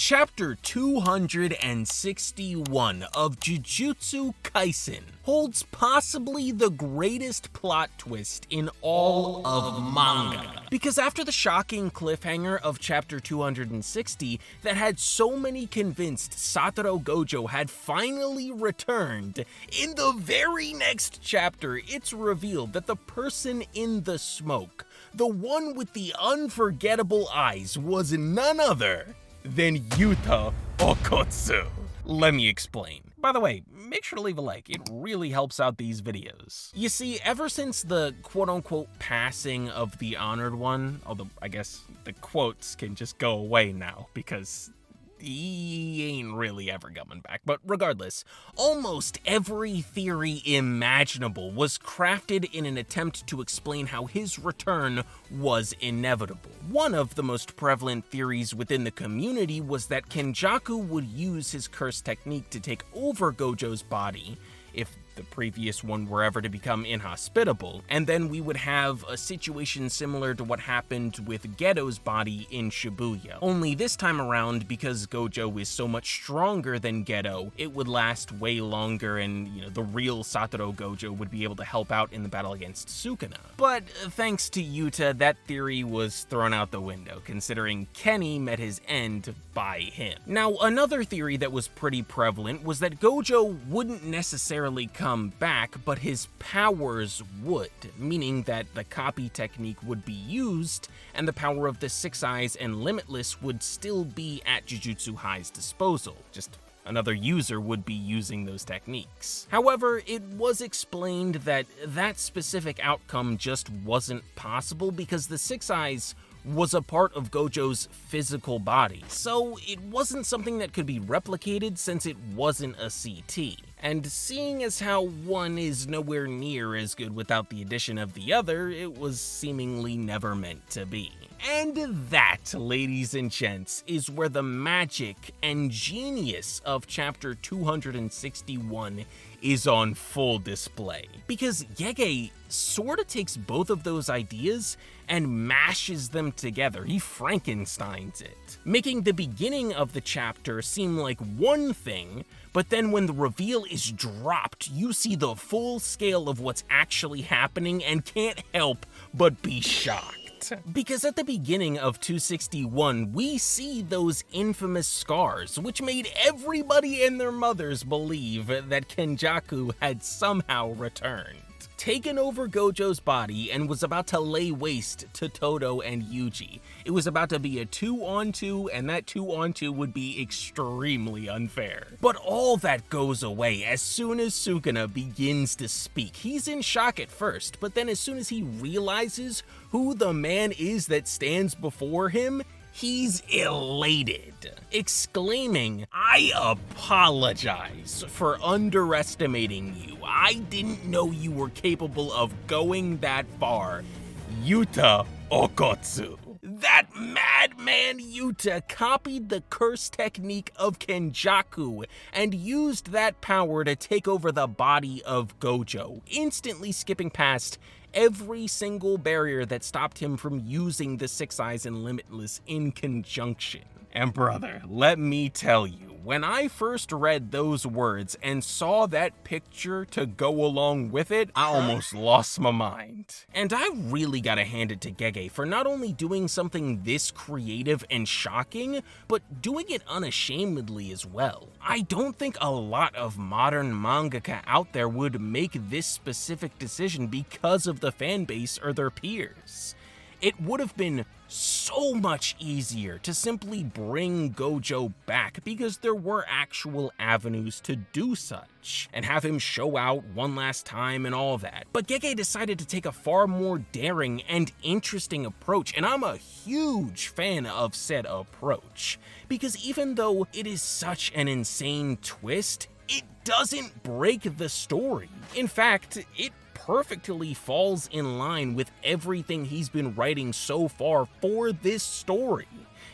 Chapter 261 of Jujutsu Kaisen holds possibly the greatest plot twist in all of manga. Because after the shocking cliffhanger of chapter 260 that had so many convinced Satoru Gojo had finally returned, in the very next chapter it's revealed that the person in the smoke, the one with the unforgettable eyes, was none other than Yuta Okotsu. Let me explain. By the way, make sure to leave a like, it really helps out these videos. You see, ever since the quote-unquote passing of the Honored One, although I guess the quotes can just go away now because he ain't really ever coming back, but regardless, almost every theory imaginable was crafted in an attempt to explain how his return was inevitable. One of the most prevalent theories within the community was that Kenjaku would use his curse technique to take over Gojo's body if the previous one were ever to become inhospitable, and then we would have a situation similar to what happened with Geto's body in Shibuya. Only this time around, because Gojo is so much stronger than Geto, it would last way longer and, the real Satoru Gojo would be able to help out in the battle against Sukuna. But thanks to Yuta, that theory was thrown out the window, considering Kenny met his end by him. Now, another theory that was pretty prevalent was that Gojo wouldn't necessarily come back, but his powers would, meaning that the copy technique would be used, and the power of the Six Eyes and Limitless would still be at Jujutsu High's disposal. Just another user would be using those techniques. However, it was explained that that specific outcome just wasn't possible because the Six Eyes was a part of Gojo's physical body, so it wasn't something that could be replicated since it wasn't a CT. And seeing as how one is nowhere near as good without the addition of the other, it was seemingly never meant to be. And that, ladies and gents, is where the magic and genius of chapter 261 is on full display. Because Gege sorta takes both of those ideas and mashes them together. He Frankensteins it, making the beginning of the chapter seem like one thing, but then when the reveal is dropped, you see the full scale of what's actually happening and can't help but be shocked. Because at the beginning of 261, we see those infamous scars, which made everybody and their mothers believe that Kenjaku had somehow returned, taken over Gojo's body, and was about to lay waste to Todo and Yuji. It was about to be a 2-on-2, and that 2-on-2 would be extremely unfair. But all that goes away as soon as Sukuna begins to speak. He's in shock at first, but then as soon as he realizes who the man is that stands before him, he's elated, exclaiming, "I apologize for underestimating you. I didn't know you were capable of going that far. Yuta Okotsu." That madman Yuta copied the curse technique of Kenjaku and used that power to take over the body of Gojo, instantly skipping past every single barrier that stopped him from using the Six Eyes and Limitless in conjunction. And brother, let me tell you, when I first read those words and saw that picture to go along with it, I almost lost my mind. And I really gotta hand it to Gege for not only doing something this creative and shocking, but doing it unashamedly as well. I don't think a lot of modern mangaka out there would make this specific decision because of the fan base or their peers. It would have been so much easier to simply bring Gojo back because there were actual avenues to do such, and have him show out one last time and all that. But Gege decided to take a far more daring and interesting approach, and I'm a huge fan of said approach, because even though it is such an insane twist, it doesn't break the story. In fact, it perfectly falls in line with everything he's been writing so far for this story.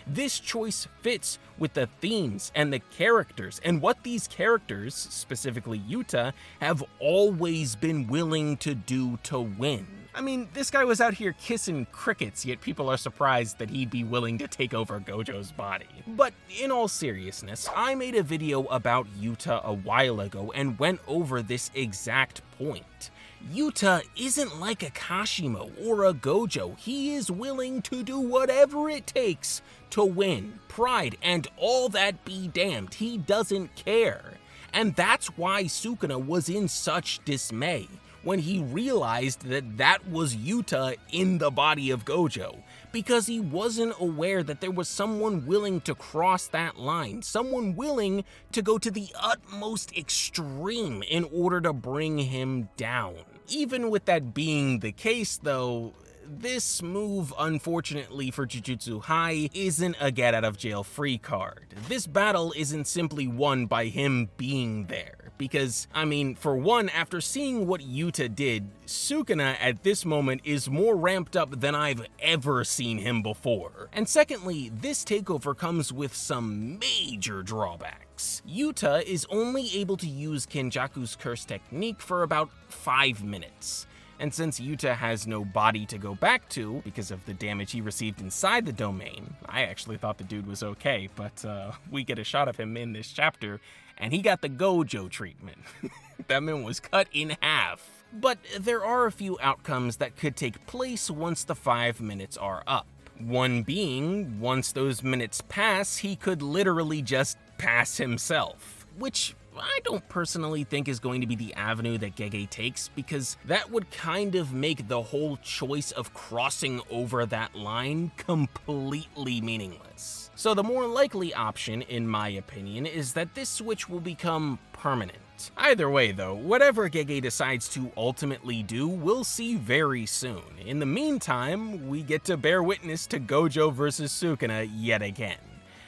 This choice fits with the themes and the characters, and what these characters, specifically Yuta, have always been willing to do to win. I mean, this guy was out here kissing crickets, yet people are surprised that he'd be willing to take over Gojo's body. But in all seriousness, I made a video about Yuta a while ago and went over this exact point. Yuta isn't like a Kashimo or a Gojo. He is willing to do whatever it takes to win. Pride and all that be damned. He doesn't care. And that's why Sukuna was in such dismay when he realized that that was Yuta in the body of Gojo, because he wasn't aware that there was someone willing to cross that line, someone willing to go to the utmost extreme in order to bring him down. Even with that being the case though, this move, unfortunately for Jujutsu High, isn't a get out of jail free card. This battle isn't simply won by him being there. Because, I mean, for one, after seeing what Yuta did, Sukuna at this moment is more ramped up than I've ever seen him before. And secondly, this takeover comes with some major drawbacks. Yuta is only able to use Kenjaku's curse technique for about 5 minutes. And since Yuta has no body to go back to because of the damage he received inside the domain, I actually thought the dude was okay, but we get a shot of him in this chapter, and he got the Gojo treatment. That man was cut in half. But there are a few outcomes that could take place once the 5 minutes are up. One being, once those minutes pass, he could literally just pass himself, which I don't personally think is going to be the avenue that Gege takes, because that would kind of make the whole choice of crossing over that line completely meaningless. So the more likely option, in my opinion, is that this switch will become permanent. Either way though, whatever Gege decides to ultimately do, we'll see very soon. In the meantime, we get to bear witness to Gojo versus Sukuna yet again.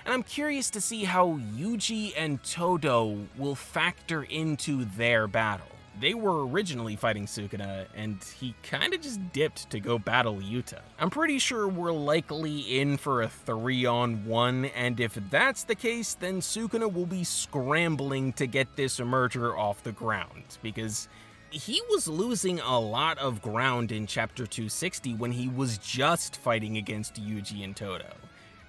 And I'm curious to see how Yuji and Todo will factor into their battle. They were originally fighting Sukuna, and he kinda just dipped to go battle Yuta. I'm pretty sure we're likely in for a 3-on-1, and if that's the case, then Sukuna will be scrambling to get this merger off the ground, because he was losing a lot of ground in Chapter 260 when he was just fighting against Yuji and Todo.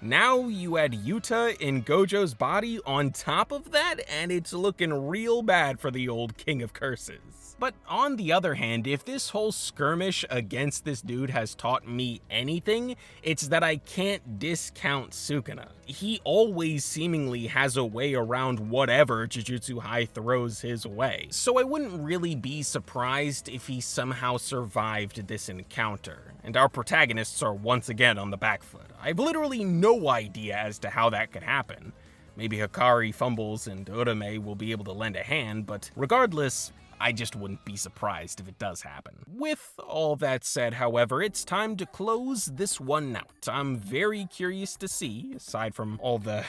Now you add Yuta in Gojo's body on top of that, and it's looking real bad for the old King of Curses. But on the other hand, if this whole skirmish against this dude has taught me anything, it's that I can't discount Sukuna. He always seemingly has a way around whatever Jujutsu High throws his way. So I wouldn't really be surprised if he somehow survived this encounter, and our protagonists are once again on the back foot. I've literally no idea as to how that could happen. Maybe Hikari fumbles and Urame will be able to lend a hand, but regardless, I just wouldn't be surprised if it does happen. With all that said, however, it's time to close this one out. I'm very curious to see, aside from all the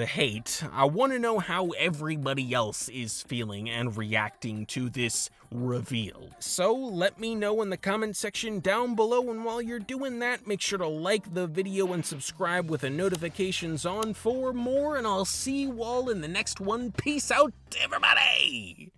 hate, I want to know how everybody else is feeling and reacting to this reveal. So let me know in the comment section down below, and while you're doing that, make sure to like the video and subscribe with the notifications on for more, and I'll see you all in the next one. Peace out, everybody!